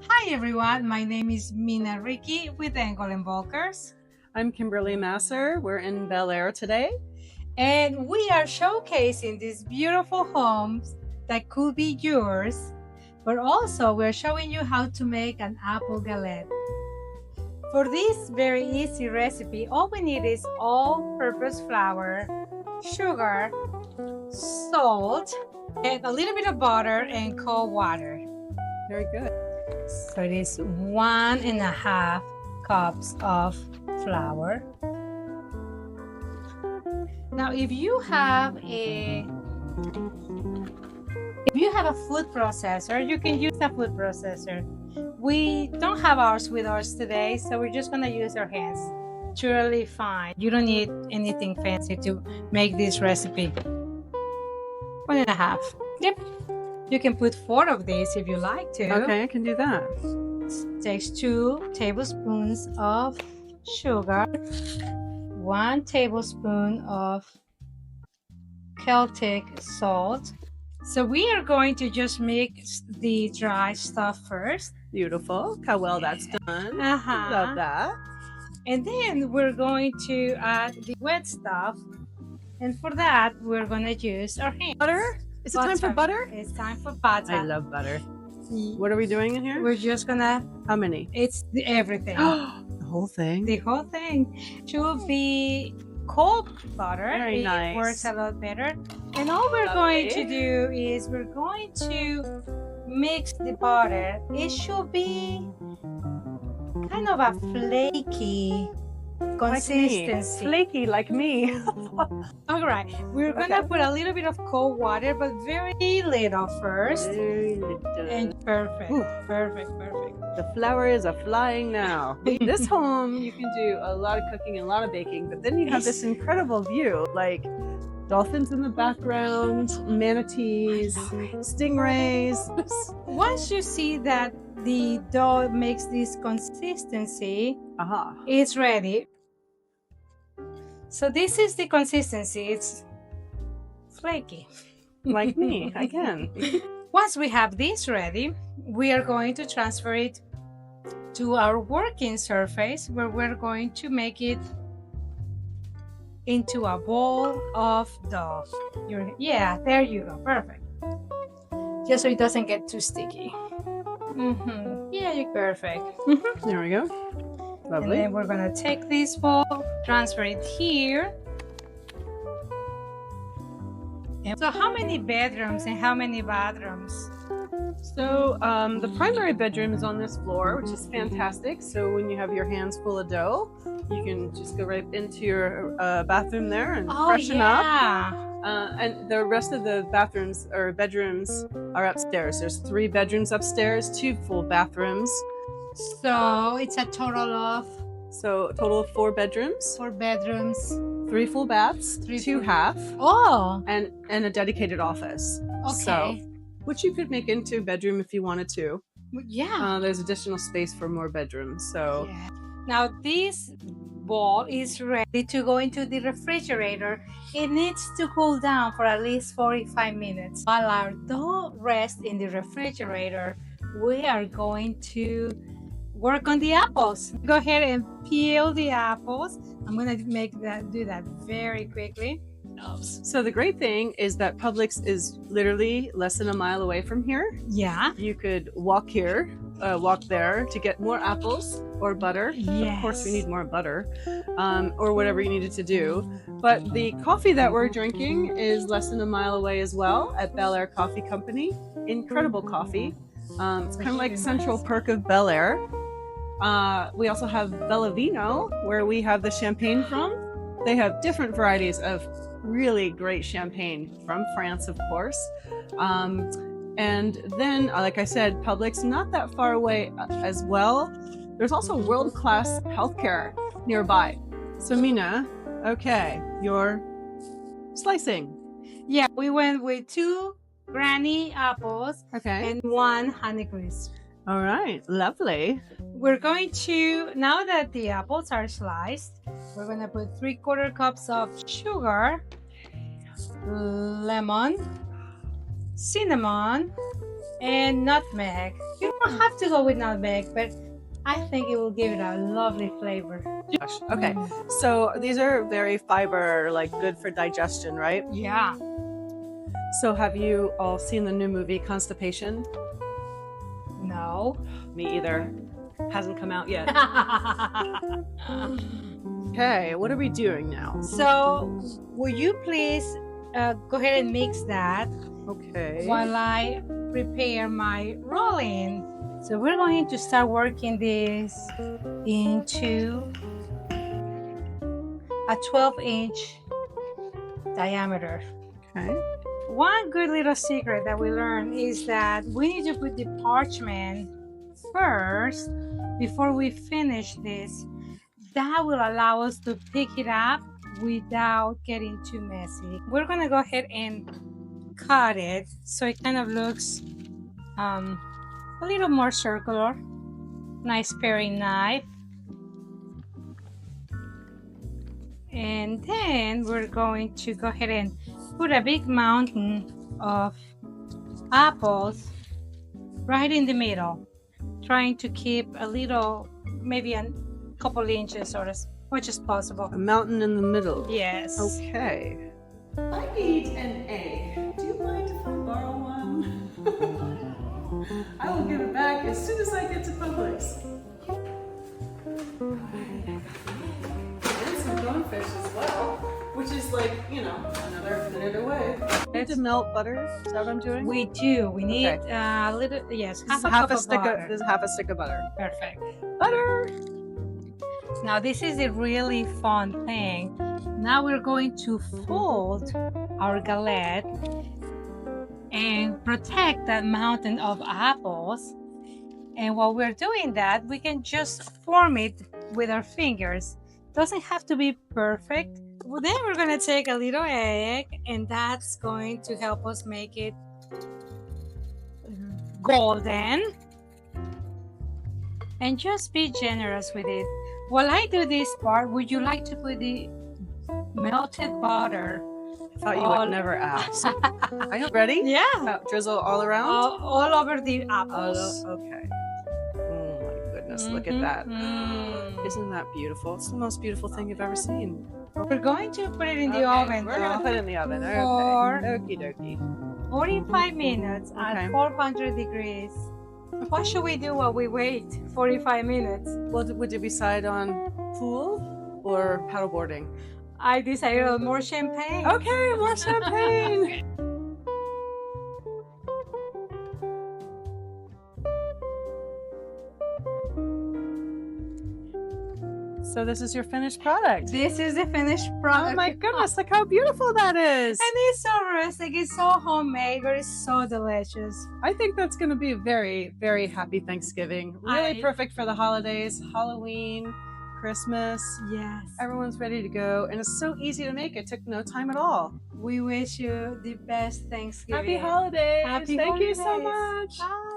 Hi everyone, my name is Mina Ricky with Engel and Volkers, I'm Kimberly Masser. We're in Bel Air today. and we are showcasing these beautiful homes that could be yours, but also we're showing you how to make an apple galette. For this very easy recipe, all we need is all-purpose flour, sugar, salt, and a little bit of butter and cold water. Very good. So it is 1.5 cups of flour. Now, if you have a food processor, you can use a food processor. We don't have ours with us today, so we're just gonna use our hands. Totally fine. You don't need anything fancy to make this recipe. 1.5. Yep. You can put 4 of these if you like to. Okay, I can do that. Takes 2 tablespoons of sugar, 1 tablespoon of Celtic salt. So we are going to just mix the dry stuff first. Beautiful. How well that's done. Uh-huh. Love that. And then we're going to add the wet stuff. And for that, we're going to use our hand. Butter? Is it time for butter? It's time for butter. I love butter. What are we doing in here? We're just going to... How many? It's everything. The whole thing? The whole thing should be cold butter. Very nice. It works a lot better. And all we're going to do is we're going to mix the butter. It should be kind of a flaky consistency. Flaky like me. All right, we're gonna put a little bit of cold water, but very little first. Very little. And perfect. Ooh. Perfect. The flour is a-flying now. In this home, you can do a lot of cooking and a lot of baking, but then you have this incredible view, like dolphins in the background, manatees, stingrays. Once you see that the dough makes this consistency, it's ready. So this is the consistency. It's flaky. Like me, again. Once we have this ready, we are going to transfer it to our working surface where we're going to make it into a bowl of dough. Yeah, there you go. Perfect. Just so it doesn't get too sticky. Yeah, you're perfect. There we go. Lovely. And then we're going to take this bowl, transfer it here. So how many bedrooms and how many bathrooms? So the primary bedroom is on this floor, which is fantastic. So when you have your hands full of dough, you can just go right into your bathroom there and freshen up. And the rest of the bathrooms or bedrooms are upstairs. There's 3 bedrooms upstairs, 2 full bathrooms. So it's a total of? So a total of 4 bedrooms. 4 bedrooms. 3 full baths, 2 half. Oh. And a dedicated office. Okay. So, which you could make into a bedroom if you wanted to. Yeah. There's additional space for more bedrooms. So. Yeah. Now this bowl is ready to go into the refrigerator. It needs to cool down for at least 45 minutes. While our dough rests in the refrigerator, we are going to work on the apples. Go ahead and peel the apples. I'm gonna do that very quickly. So the great thing is that Publix is literally less than a mile away from here. Yeah. You could walk there to get more apples or butter. Yes. Of course, we need more butter, or whatever you needed to do. But the coffee that we're drinking is less than a mile away as well at Bel Air Coffee Company. Incredible coffee. It's kind of like Central Perk of Bel Air. We also have Bellavino, where we have the champagne from. They have different varieties of really great champagne from France, of course. And then, like I said, Publix not that far away as well. There's also world-class healthcare nearby. So Mina, okay, you're slicing. Yeah, we went with 2 granny apples and 1 Honeycrisp. All right, lovely. We're going to, now that the apples are sliced, we're going to put 3/4 cups of sugar, lemon, cinnamon, and nutmeg. You don't have to go with nutmeg, but I think it will give it a lovely flavor. Gosh. Okay, so these are very fiber, like good for digestion, right? Yeah. So have you all seen the new movie Constipation? No. Me either. Hasn't come out yet. Okay, what are we doing now? So, will you please go ahead and mix that Okay. while I prepare my rolling? So we're going to start working this into a 12-inch diameter. Okay. One good little secret that we learned is that we need to put the parchment first before we finish this. That will allow us to pick it up without getting too messy. We're gonna go ahead and cut it so it kind of looks a little more circular. Nice paring knife. And then we're going to go ahead and put a big mountain of apples right in the middle, trying to keep a little, maybe a couple inches or as much as possible. A mountain in the middle. Yes. Okay. I need an egg. Do you mind if I borrow one? I will give it back as soon as I get to Publix. And some goldfish as well, which is like, you know, another minute away. I have to melt butter. Is that what I'm doing? We do. We need a little, yes, half a stick butter. This is half a stick of butter. Perfect. Butter. Now this is a really fun thing. Now we're going to fold our galette and protect that mountain of apples. And while we're doing that, we can just form it with our fingers. Doesn't have to be perfect. Well, then we're gonna take a little egg, and that's going to help us make it golden. And just be generous with it. While I do this part, would you like to put the melted butter? I thought you would never ask. Are you ready? Yeah. Drizzle all around? All over the apples. Okay. Oh my goodness, look at that. Isn't that beautiful? It's the most beautiful thing you've ever seen. We're going to put it in the oven. We're going to put it in the oven. Okay. For Okie dokie. 45 minutes at 400 degrees. What should we do while we wait 45 minutes? Well, would you decide on pool or paddleboarding? I decided on more champagne. Okay, more champagne. So this is your finished product. This is the finished product. Oh my goodness, look how beautiful that is. And it's so rustic, it's so homemade, but it's so delicious. I think that's going to be a very, very happy Thanksgiving. Really perfect for the holidays, Halloween, Christmas. Yes. Everyone's ready to go. And it's so easy to make. It took no time at all. We wish you the best Thanksgiving. Happy holidays. Happy Thank holidays. you so much. Bye.